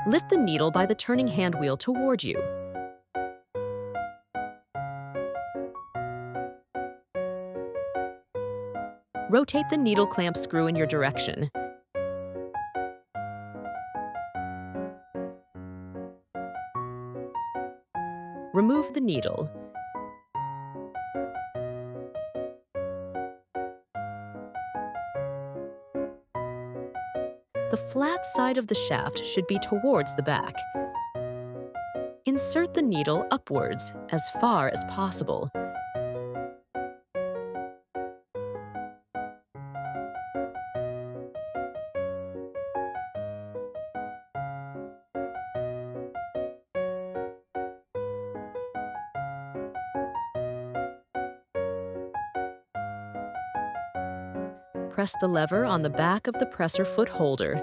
Lift the needle by the turning hand wheel toward you. Rotate the needle clamp screw in your direction. Remove the needle. The flat side of the shaft should be towards the back. Insert the needle upwards as far as possible. Press the lever on the back of the presser foot holder.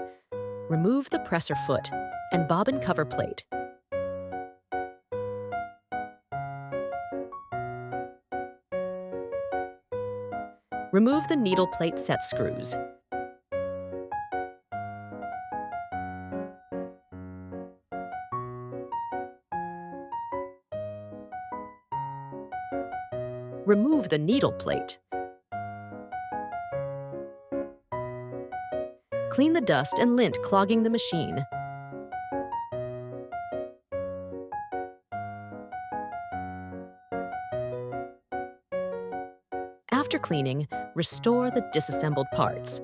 Remove the presser foot and bobbin cover plate. Remove the needle plate set screws. Remove the needle plate. Clean the dust and lint clogging the machine. After cleaning, restore the disassembled parts.